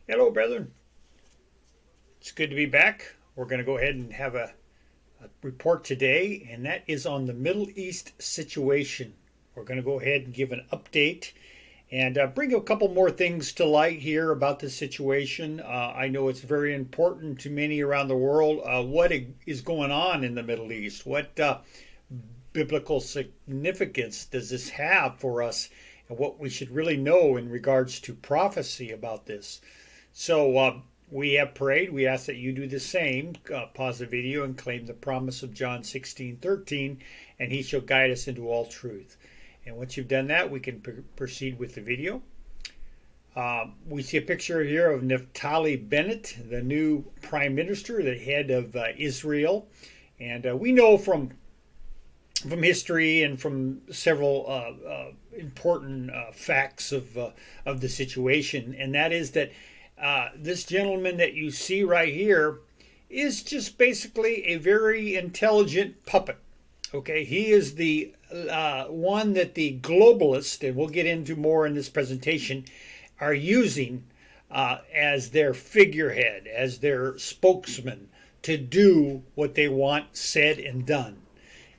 Hello, brethren. It's good to be back. We're going to go ahead and have a report today, and that is on the Middle East situation. We're going to go ahead and give an update and bring a couple more things to light here about the situation. I know it's very important to many around the world what is going on in the Middle East. What biblical significance does this have for us, and what we should really know in regards to prophecy about this. So we have prayed. We ask that you do the same. Pause the video and claim the promise of John 16:13, and he shall guide us into all truth. And once you've done that, we can proceed with the video. We see a picture here of Naftali Bennett, the new prime minister, the head of Israel. And we know from history and from several important facts of the situation, and that is that this gentleman that you see right here is just basically a very intelligent puppet. Okay, he is the one that the globalists, and we'll get into more in this presentation, are using as their figurehead, as their spokesman to do what they want said and done.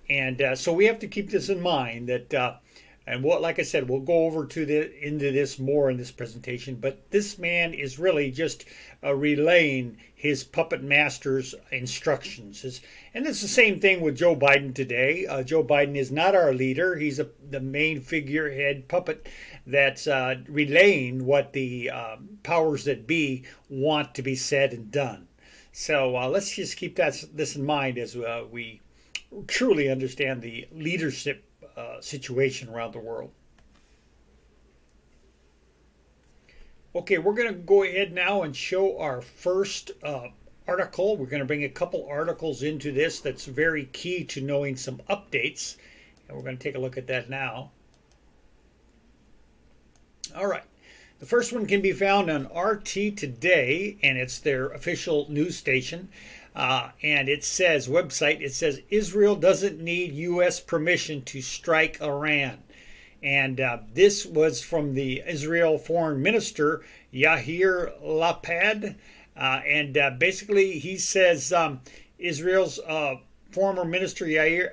And so we have to keep this in mind that and what, like I said, we'll go over into this more in this presentation. But this man is really just relaying his puppet master's instructions. And it's the same thing with Joe Biden today. Joe Biden is not our leader. He's the main figurehead puppet that's relaying what the powers that be want to be said and done. So let's just keep this in mind as we truly understand the leadership situation around the world. Okay, we're going to go ahead now and show our first article. We're going to bring a couple articles into this that's very key to knowing some updates, and we're going to take a look at that now. All right. The first one can be found on RT Today, and it's their official news station. And it says, Israel doesn't need U.S. permission to strike Iran. And this was from the Israel foreign minister, Yair Lapid. And basically he says Israel's former minister, Yair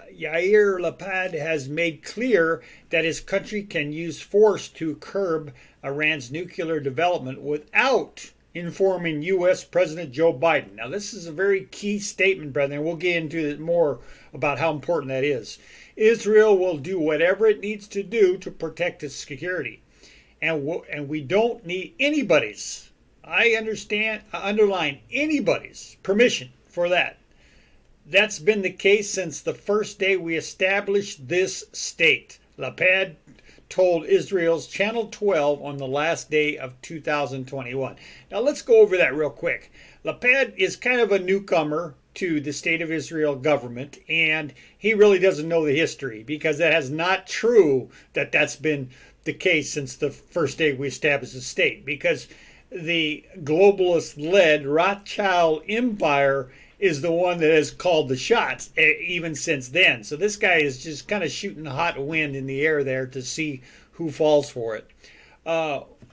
Lapid, has made clear that his country can use force to curb Iran's nuclear development without informing U.S. President Joe Biden. Now, this is a very key statement, brethren. We'll get into it more about how important that is. Israel will do whatever it needs to do to protect its security. And we don't need anybody's, underline anybody's permission for that. That's been the case since the first day we established this state. Lapid told Israel's Channel 12 on the last day of 2021. Now let's go over that real quick. Lapid is kind of a newcomer to the State of Israel government, and he really doesn't know the history, because that is not true that that's been the case since the first day we established the state, because the globalist-led Rothschild Empire is the one that has called the shots even since then. So this guy is just kind of shooting hot wind in the air there to see who falls for it.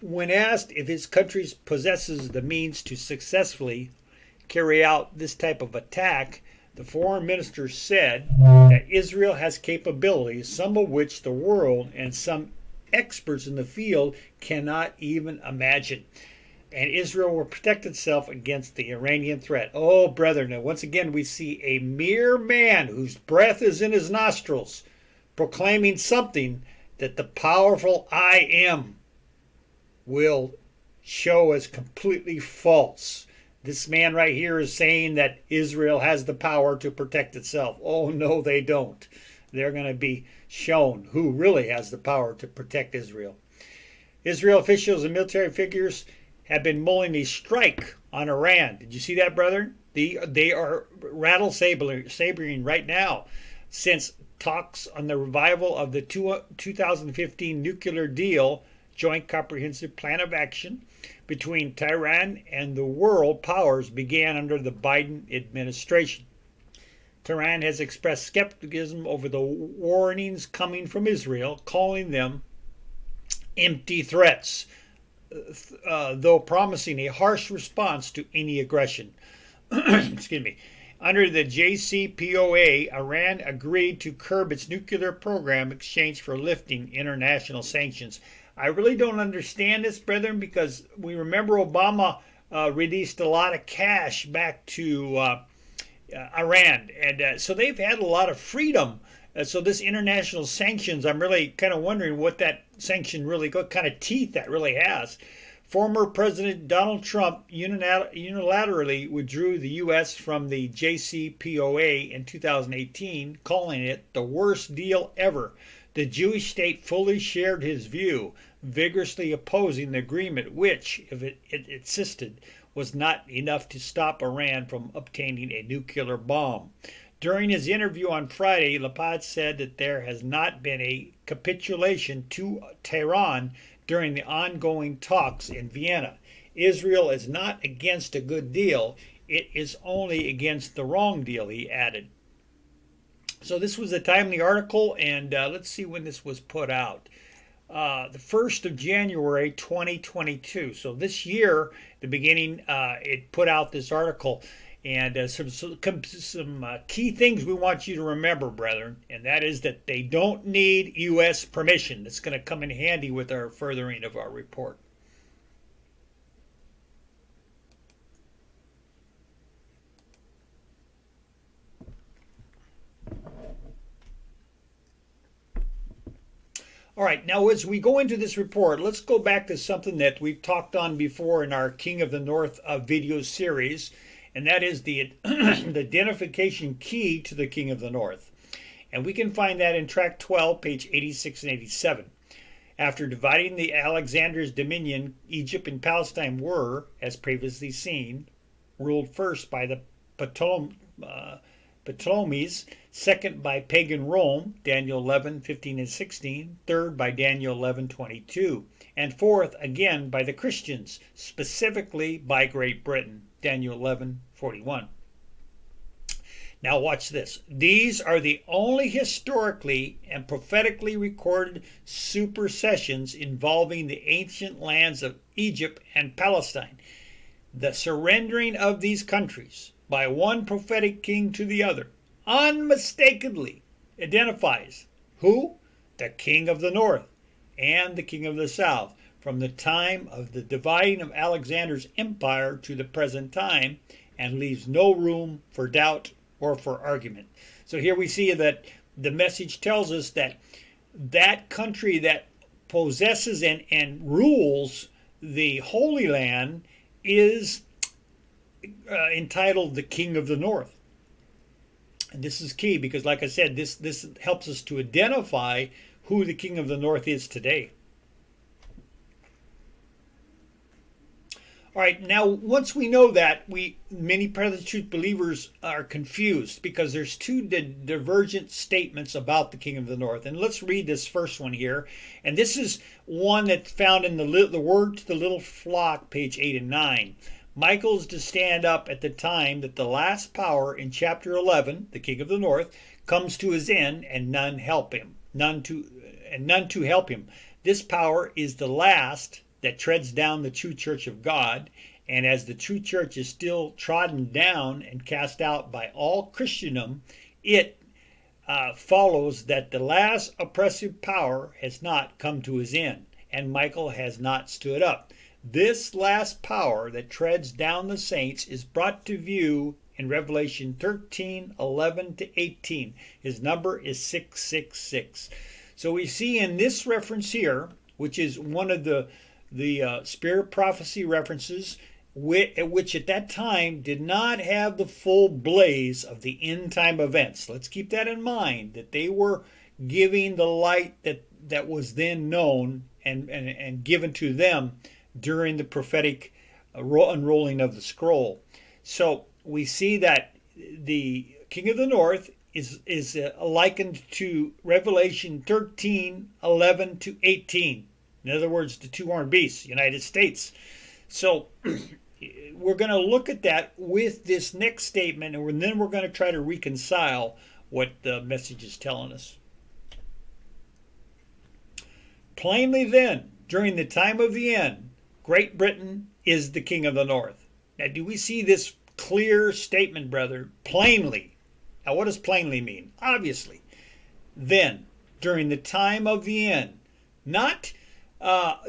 When asked if his country possesses the means to successfully carry out this type of attack, the foreign minister said that Israel has capabilities, some of which the world and some experts in the field cannot even imagine. And Israel will protect itself against the Iranian threat. Oh, brethren, and once again we see a mere man whose breath is in his nostrils proclaiming something that the powerful I Am will show as completely false. This man right here is saying that Israel has the power to protect itself. Oh, no, they don't. They're going to be shown who really has the power to protect Israel. Israel officials and military figures have been mulling a strike on Iran. Did you see that, brethren? They are rattle-sabering right now, since talks on the revival of the 2015 nuclear deal, Joint Comprehensive Plan of Action, between Tehran and the world powers began under the Biden administration. Tehran has expressed skepticism over the warnings coming from Israel, calling them empty threats. though promising a harsh response to any aggression. Excuse me. Under the JCPOA, Iran agreed to curb its nuclear program in exchange for lifting international sanctions. I really don't understand this, brethren, because we remember Obama released a lot of cash back to Iran, and so they've had a lot of freedom. So this international sanctions, I'm really kind of wondering what that sanction really, what kind of teeth that really has. Former President Donald Trump unilaterally withdrew the U.S. from the JCPOA in 2018, calling it the worst deal ever. The Jewish state fully shared his view, vigorously opposing the agreement, which, if it insisted, was not enough to stop Iran from obtaining a nuclear bomb. During his interview on Friday, Lapid said that there has not been a capitulation to Tehran during the ongoing talks in Vienna. Israel is not against a good deal, it is only against the wrong deal, he added. So this was a timely article, and let's see when this was put out. The 1st of January 2022. So this year, the beginning, it put out this article. And some key things we want you to remember, brethren, and that is that they don't need U.S. permission. That's going to come in handy with our furthering of our report. All right, now as we go into this report, let's go back to something that we've talked on before in our King of the North video series, and that is the identification key to the King of the North. And we can find that in track 12, page 86 and 87. After dividing the Alexander's dominion, Egypt and Palestine were, as previously seen, ruled first by the Ptolemies, second by pagan Rome, Daniel 11:15 and 16, third by Daniel 11:22, and fourth again by the Christians, specifically by Great Britain, Daniel 11:41. Now watch this. These are the only historically and prophetically recorded supersessions involving the ancient lands of Egypt and Palestine. The surrendering of these countries by one prophetic king to the other unmistakably identifies who? The King of the North and the King of the South, from the time of the dividing of Alexander's empire to the present time, and leaves no room for doubt or for argument. So here we see that the message tells us that that country that possesses and rules the Holy Land is entitled the King of the North. And this is key because, like I said, this helps us to identify who the King of the North is today. All right, now once we know that, many Present Truth believers are confused because there's two divergent statements about the King of the North. And let's read this first one here. And this is one that's found in the Word to the Little Flock, page 8 and 9. Michael is to stand up at the time that the last power in chapter 11, the King of the North, comes to his end, and none help him. None to help him. This power is the last that treads down the true church of God, and as the true church is still trodden down and cast out by all Christendom, it follows that the last oppressive power has not come to his end, and Michael has not stood up. This last power that treads down the saints is brought to view in Revelation 13:11 to 18. His number is 666. So we see in this reference here, which is one of the spirit prophecy references, which at that time did not have the full blaze of the end time events. Let's keep that in mind, that they were giving the light that was then known and given to them during the prophetic unrolling of the scroll. So we see that the King of the North is likened to Revelation 13:11 to 18. In other words, the two horned beasts, United States. So we're going to look at that with this next statement, and then we're going to try to reconcile what the message is telling us. Plainly then, during the time of the end, Great Britain is the king of the north. Now, do we see this clear statement, brother, plainly? Now, what does plainly mean? Obviously, then, during the time of the end, not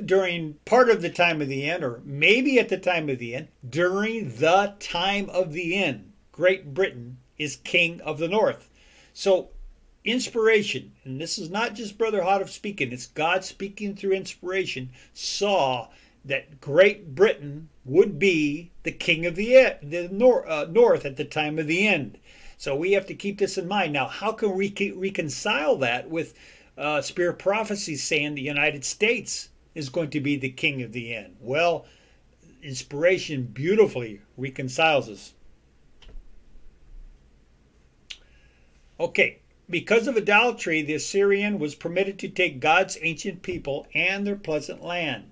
during part of the time of the end, or maybe at the time of the end, during the time of the end, Great Britain is king of the north. So, inspiration, and this is not just Brother Hodeff speaking, it's God speaking through inspiration, saw that Great Britain would be the king of the north at the time of the end. So we have to keep this in mind. Now, how can we reconcile that with spirit prophecy saying the United States is going to be the king of the end? Well, inspiration beautifully reconciles us. Okay, because of idolatry, the Assyrian was permitted to take God's ancient people and their pleasant land.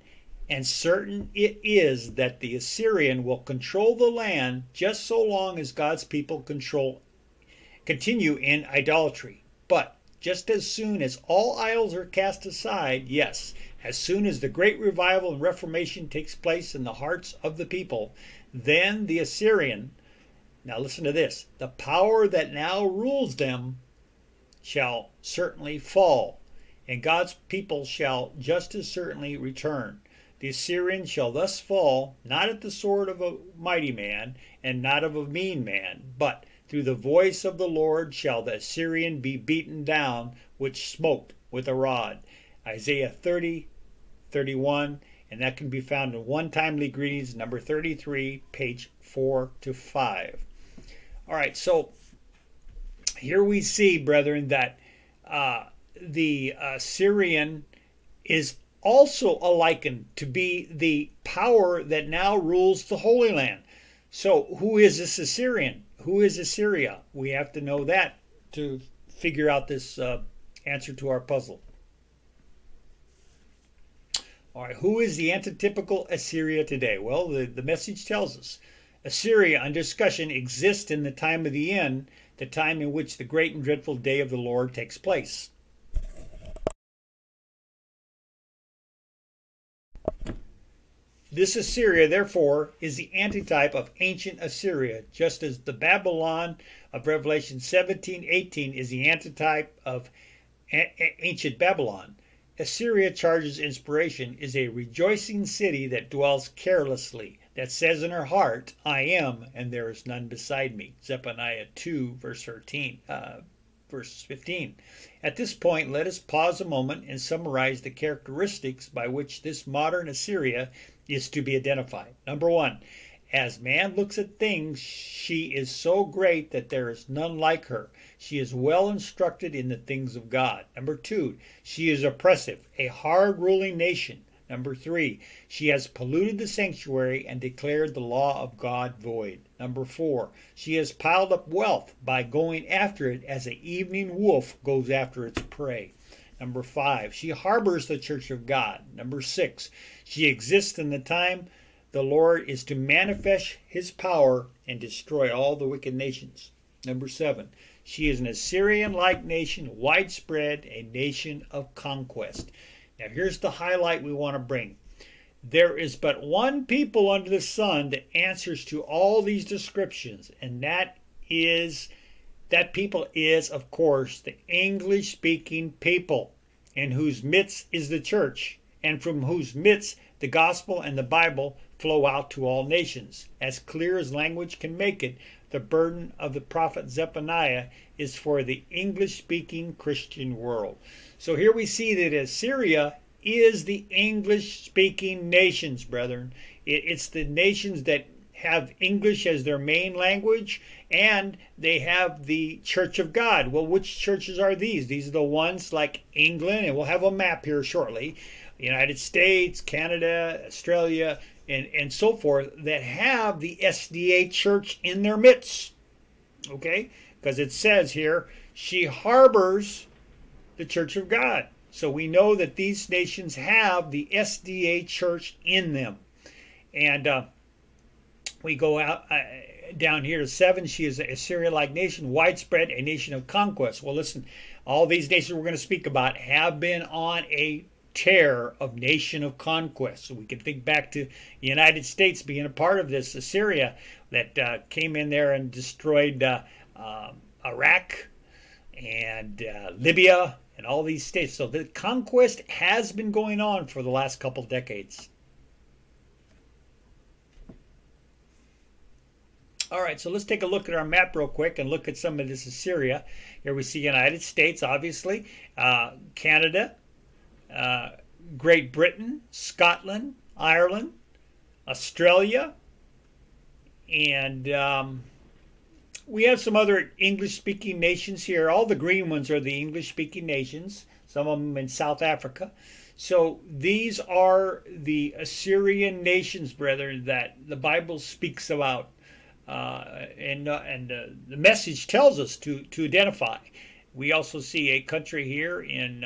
And certain it is that the Assyrian will control the land just so long as God's people continue in idolatry. But just as soon as all idols are cast aside, yes, as soon as the great revival and reformation takes place in the hearts of the people, then the Assyrian, now listen to this, the power that now rules them shall certainly fall, and God's people shall just as certainly return. The Assyrian shall thus fall, not at the sword of a mighty man, and not of a mean man, but through the voice of the Lord shall the Assyrian be beaten down, which smote with a rod. Isaiah 30:31, and that can be found in One Timely Greetings, number 33, page 4 to 5. All right, so here we see, brethren, that the Assyrian is also likened to be the power that now rules the Holy Land. So who is this Assyrian? Who is Assyria? We have to know that to figure out this answer to our puzzle. All right, who is the antitypical Assyria today? Well, the message tells us. Assyria, on discussion, exists in the time of the end, the time in which the great and dreadful day of the Lord takes place. This Assyria, therefore, is the antitype of ancient Assyria, just as the Babylon of Revelation 17:18 is the antitype of ancient Babylon. Assyria charges inspiration, is a rejoicing city that dwells carelessly, that says in her heart, I am, and there is none beside me. Zephaniah 2, verse 15. At this point, let us pause a moment and summarize the characteristics by which this modern Assyria is to be identified. Number one, as man looks at things, she is so great that there is none like her. She is well instructed in the things of God. Number two, she is oppressive, a hard ruling nation. Number three, she has polluted the sanctuary and declared the law of God void. Number four, she has piled up wealth by going after it as an evening wolf goes after its prey. Number five, she harbors the church of God. Number six, she exists in the time the Lord is to manifest his power and destroy all the wicked nations. Number seven, she is an Assyrian-like nation, widespread, a nation of conquest. Now here's the highlight we want to bring. There is but one people under the sun that answers to all these descriptions, and that people is, of course, the English-speaking people, in whose midst is the church, and from whose midst the gospel and the Bible flow out to all nations. As clear as language can make it, the burden of the prophet Zephaniah is for the English-speaking Christian world. So here we see that Assyria is the English-speaking nations, brethren. It's the nations that have English as their main language, and they have the Church of God. Well, which churches are these? These are the ones like England, and we'll have a map here shortly, United States, Canada, Australia, and so forth, that have the SDA church in their midst. Okay? Because it says here, she harbors the Church of God. So we know that these nations have the SDA church in them. And we go out down here to 7. She is an Assyria-like nation, widespread, a nation of conquest. Well, listen, all these nations we're going to speak about have been on a tear of nation of conquest. So we can think back to the United States being a part of this Assyria that came in there and destroyed Iraq and Libya and all these states. So the conquest has been going on for the last couple decades. All right, so let's take a look at our map real quick and look at some of this Assyria. Here we see United States, obviously, Canada, Great Britain, Scotland, Ireland, Australia, and we have some other English-speaking nations here. All the green ones are the English-speaking nations, some of them in South Africa. So these are the Assyrian nations, brethren, that the Bible speaks about. And the message tells us to identify. We also see a country here in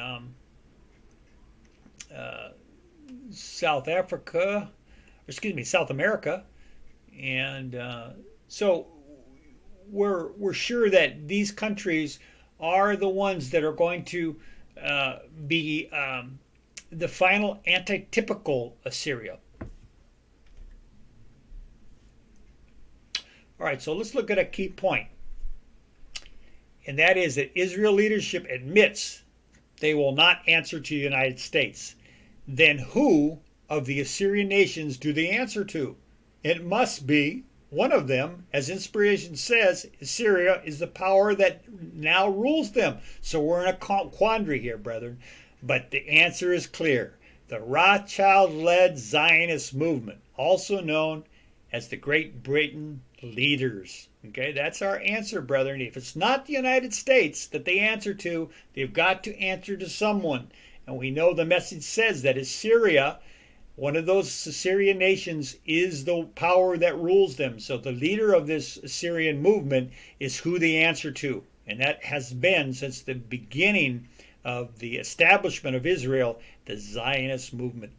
South Africa, excuse me, South America, and so we're sure that these countries are the ones that are going to be the final antitypical Assyria. All right, so let's look at a key point, and that is that Israel leadership admits they will not answer to the United States. Then who of the Assyrian nations do they answer to? It must be one of them. As inspiration says, Assyria is the power that now rules them. So we're in a quandary here, brethren. But the answer is clear. The Rothschild-led Zionist movement, also known as the Great Britain leaders. Okay, that's our answer, brethren. If it's not the United States that they answer to, they've got to answer to someone. And we know the message says that Assyria, one of those Assyrian nations, is the power that rules them. So the leader of this Assyrian movement is who they answer to. And that has been, since the beginning of the establishment of Israel, the Zionist movement.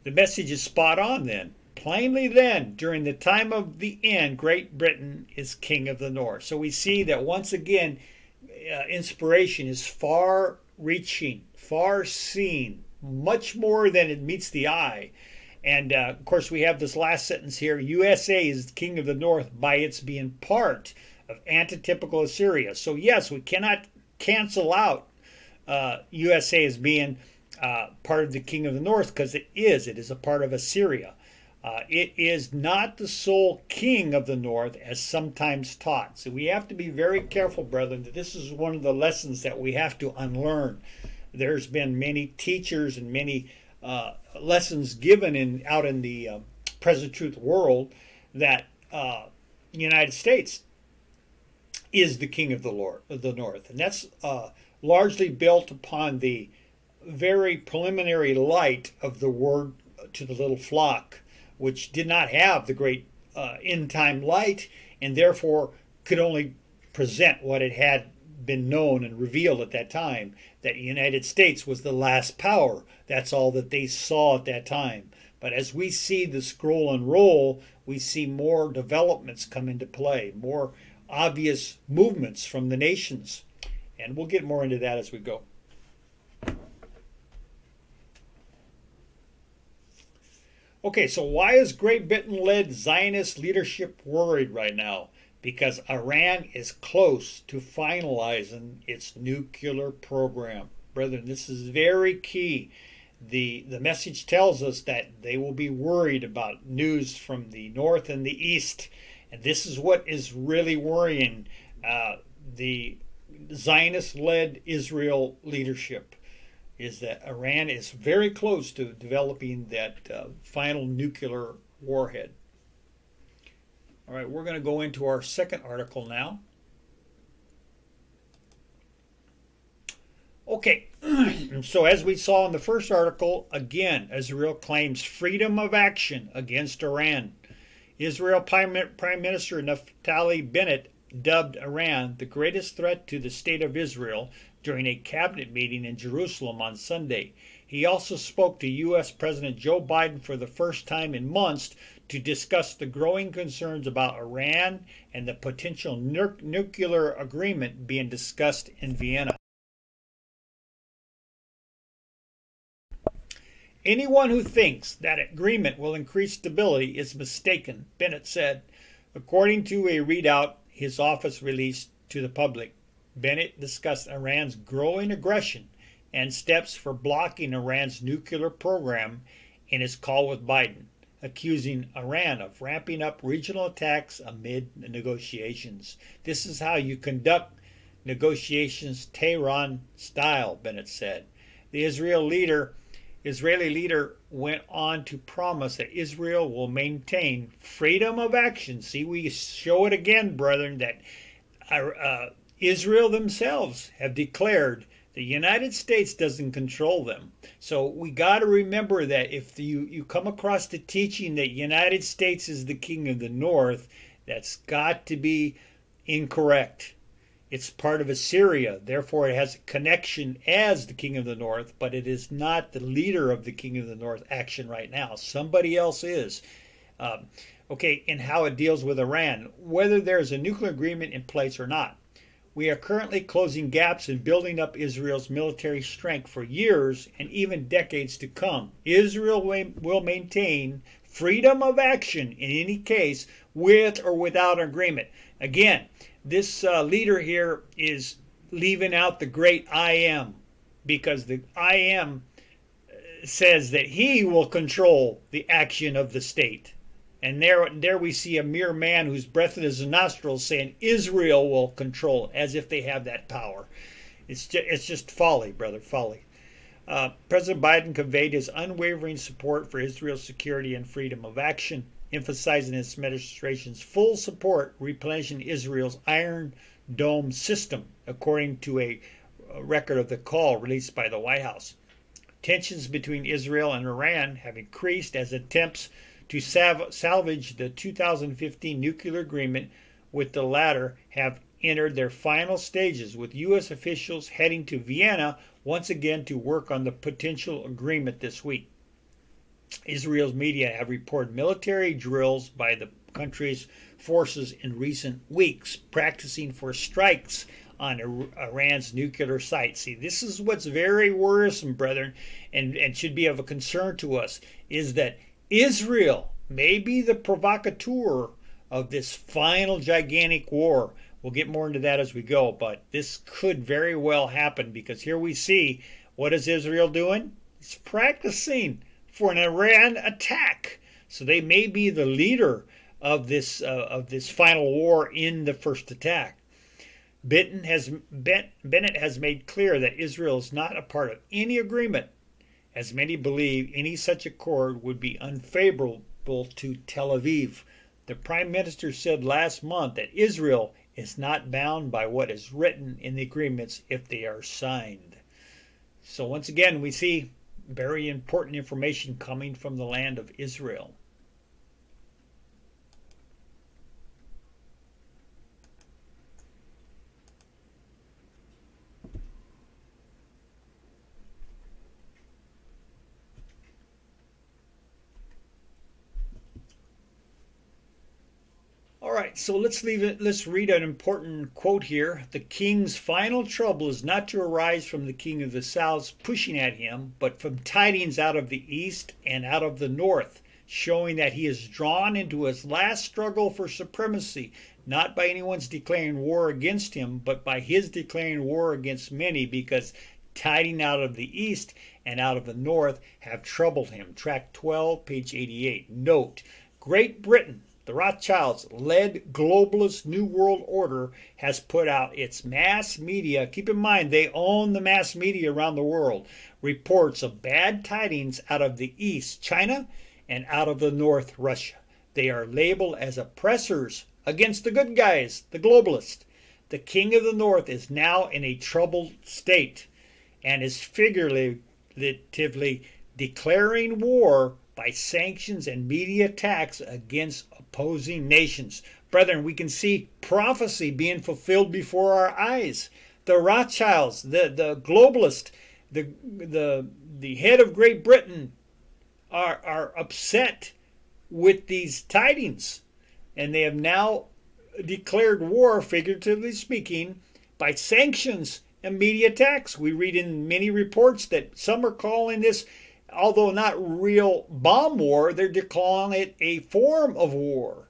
The message is spot on then. Plainly then, during the time of the end, Great Britain is king of the north. So we see that once again, inspiration is far-reaching, far-seeing, much more than it meets the eye. And of course, we have this last sentence here: USA is king of the north by its being part of antitypical Assyria. So yes, we cannot cancel out USA as being part of the king of the north, because it is a part of Assyria. It is not the sole king of the north, as sometimes taught. So we have to be very careful, brethren, that this is one of the lessons that we have to unlearn. There's been many teachers and many lessons given out in the present truth world that the United States is the king of the north. And that's largely built upon the very preliminary light of the word to the little flock, which did not have the great end-time light, and therefore could only present what it had been known and revealed at that time, that the United States was the last power. That's all that they saw at that time. But as we see the scroll unroll, we see more developments come into play, more obvious movements from the nations. And we'll get more into that as we go. Okay, so why is Great Britain-led Zionist leadership worried right now? Because Iran is close to finalizing its nuclear program. Brethren, this is very key. The message tells us that they will be worried about news from the north and the east. And this is what is really worrying the Zionist-led Israel leadership, is that Iran is very close to developing that final nuclear warhead. All right, we're going to go into our second article now. Okay, so as we saw in the first article, again, Israel claims freedom of action against Iran. Israel Prime Minister Naftali Bennett dubbed Iran the greatest threat to the state of Israel during a cabinet meeting in Jerusalem on Sunday. He also spoke to U.S. President Joe Biden for the first time in months to discuss the growing concerns about Iran and the potential nuclear agreement being discussed in Vienna. Anyone who thinks that agreement will increase stability is mistaken, Bennett said, according to a readout his office released to the public. Bennett discussed Iran's growing aggression and steps for blocking Iran's nuclear program in his call with Biden, accusing Iran of ramping up regional attacks amid negotiations. This is how you conduct negotiations Tehran style, Bennett said. The Israeli leader went on to promise that Israel will maintain freedom of action. See, we show it again, brethren, that Israel themselves have declared the United States doesn't control them. So we got to remember that if you come across the teaching that United States is the king of the North, that's got to be incorrect. It's part of Assyria, therefore it has a connection as the king of the North, but it is not the leader of the king of the North action right now. Somebody else is. Okay, and how it deals with Iran, whether there's a nuclear agreement in place or not. We are currently closing gaps and building up Israel's military strength for years and even decades to come. Israel will maintain freedom of action in any case, with or without agreement. Again, this leader here is leaving out the great I am, because the I am says that he will control the action of the state. And there we see a mere man whose breath in his nostrils saying Israel will control it, as if they have that power. It's just folly, brother, folly. President Biden conveyed his unwavering support for Israel's security and freedom of action, emphasizing his administration's full support replenishing Israel's Iron Dome system, according to a record of the call released by the White House. Tensions between Israel and Iran have increased as attempts to salvage the 2015 nuclear agreement with the latter have entered their final stages, with U.S. officials heading to Vienna once again to work on the potential agreement this week. Israel's media have reported military drills by the country's forces in recent weeks, practicing for strikes on Iran's nuclear sites. See, this is what's very worrisome, brethren, and should be of a concern to us, is that Israel may be the provocateur of this final gigantic war. We'll get more into that as we go, but this could very well happen, because here we see, what is Israel doing? It's practicing for an Iran attack. So they may be the leader of this final war in the first attack. Bennett has made clear that Israel is not a part of any agreement, as many believe any such accord would be unfavorable to Tel Aviv. The Prime Minister said last month that Israel is not bound by what is written in the agreements if they are signed. So once again, we see very important information coming from the land of Israel. All right, so let's read an important quote here. The king's final trouble is not to arise from the king of the south pushing at him, but from tidings out of the east and out of the north, showing that he is drawn into his last struggle for supremacy, not by anyone's declaring war against him, but by his declaring war against many, because tidings out of the east and out of the north have troubled him. Track 12, page 88. Note, Great Britain, the Rothschilds-led globalist New World Order, has put out its mass media, keep in mind they own the mass media around the world, reports of bad tidings out of the east, China, and out of the north, Russia. They are labeled as oppressors against the good guys, the globalists. The king of the north is now in a troubled state and is figuratively declaring war by sanctions and media attacks against opposing nations. Brethren, we can see prophecy being fulfilled before our eyes. The Rothschilds, the globalist, the head of Great Britain are upset with these tidings, and they have now declared war, figuratively speaking, by sanctions and media attacks. We read in many reports that some are calling this although not real bomb war, they're declaring it a form of war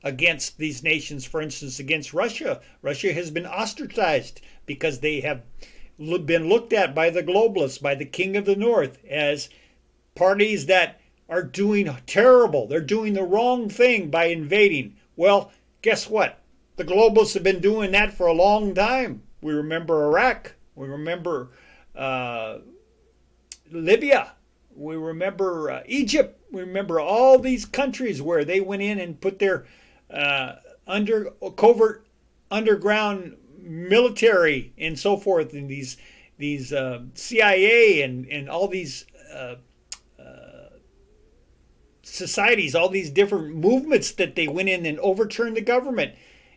against these nations. For instance, against Russia. Russia has been ostracized because they have been looked at by the globalists, by the King of the North, as parties that are doing terrible. They're doing the wrong thing by invading. Well, guess what? The globalists have been doing that for a long time. We remember Iraq. We remember Libya. We remember Egypt. We remember all these countries where they went in and put their covert underground military and so forth, and these CIA and all these societies, all these different movements that they went in and overturned the government.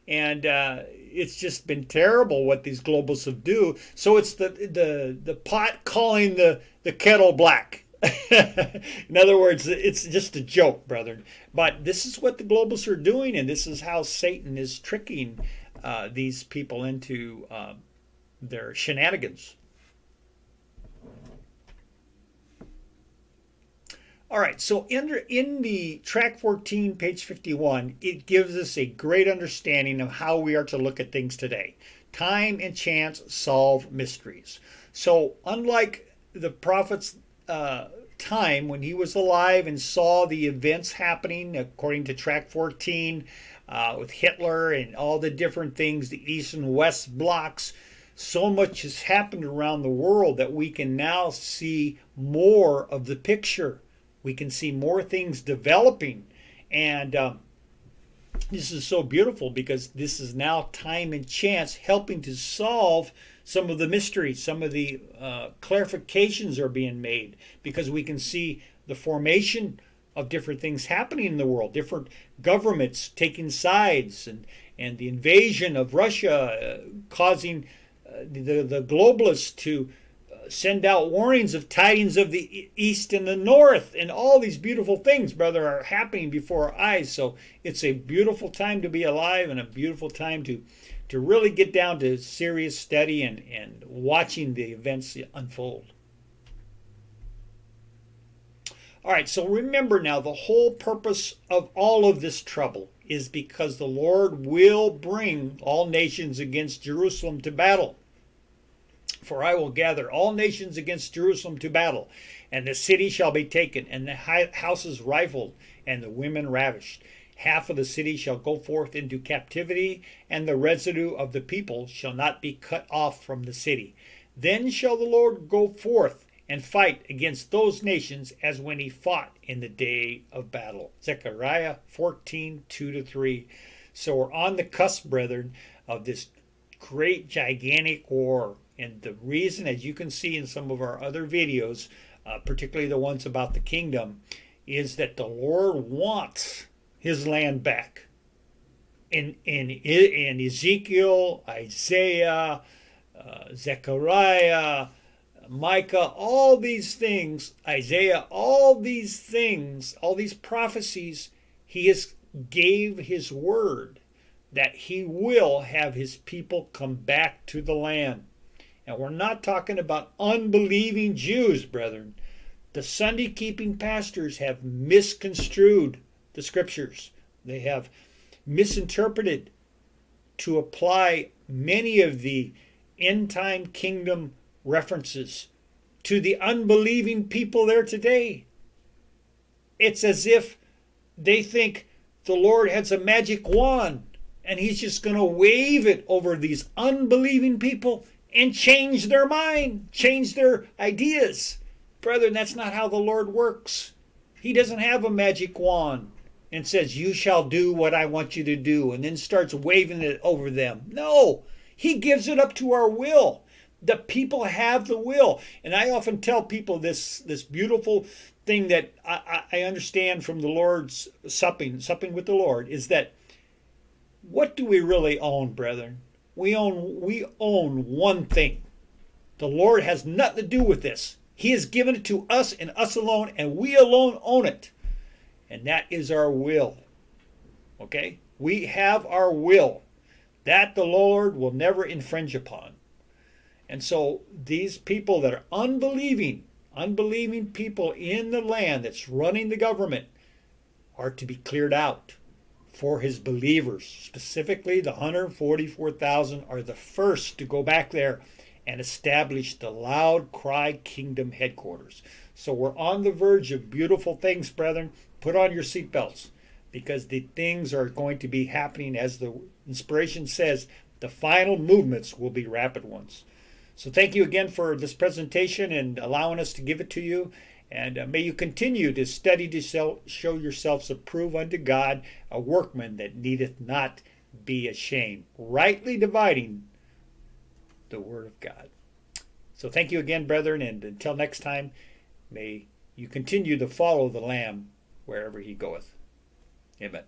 And it's just been terrible what these globalists have do. So it's the pot calling the kettle black. In other words, it's just a joke, brethren. But this is what the globalists are doing, and this is how Satan is tricking these people into their shenanigans. All right, so in the track 14, page 51, it gives us a great understanding of how we are to look at things today. Time and chance solve mysteries. So unlike the prophet's time when he was alive and saw the events happening according to track 14 with Hitler and all the different things, the East and West blocks, so much has happened around the world that we can now see more of the picture. We can see more things developing, and this is so beautiful because this is now time and chance helping to solve some of the mysteries. Some of the clarifications are being made because we can see the formation of different things happening in the world, different governments taking sides, and the invasion of Russia causing the globalists to send out warnings of tidings of the east and the north, and all these beautiful things, brother, are happening before our eyes. So it's a beautiful time to be alive and a beautiful time to really get down to serious study and watching the events unfold. All right, so remember now, the whole purpose of all of this trouble is because the Lord will bring all nations against Jerusalem to battle. For I will gather all nations against Jerusalem to battle, and the city shall be taken, and the houses rifled, and the women ravished. Half of the city shall go forth into captivity, and the residue of the people shall not be cut off from the city. Then shall the Lord go forth and fight against those nations as when he fought in the day of battle. Zechariah 14, 2-3. So we're on the cusp, brethren, of this great, gigantic war. And the reason, as you can see in some of our other videos, particularly the ones about the kingdom, is that the Lord wants his land back. In Ezekiel, Isaiah, Zechariah, Micah, all these things, Isaiah, all these things, all these prophecies, he has gave his word that he will have his people come back to the land. And we're not talking about unbelieving Jews, brethren. The Sunday-keeping pastors have misconstrued the scriptures. They have misinterpreted to apply many of the end-time kingdom references to the unbelieving people there today. It's as if they think the Lord has a magic wand and he's just going to wave it over these unbelieving people and change their mind, change their ideas. Brethren, that's not how the Lord works. He doesn't have a magic wand and says, you shall do what I want you to do, and then starts waving it over them. No, he gives it up to our will. The people have the will. And I often tell people this beautiful thing that I understand from the Lord's supping with the Lord, is that what do we really own, brethren? We own one thing. The Lord has nothing to do with this. He has given it to us and us alone, and we alone own it. And that is our will. Okay? We have our will. That the Lord will never infringe upon. And so these people that are unbelieving unbelieving people in the land that's running the government are to be cleared out for his believers. Specifically, the 144,000 are the first to go back there and establish the Loud Cry Kingdom headquarters. So we're on the verge of beautiful things, brethren. Put on your seatbelts, because the things are going to be happening as the inspiration says. The final movements will be rapid ones. So thank you again for this presentation and allowing us to give it to you. And may you continue to study to show yourselves approved unto God, a workman that needeth not be ashamed, rightly dividing the word of God. So thank you again, brethren, and until next time, may you continue to follow the Lamb wherever he goeth. Amen.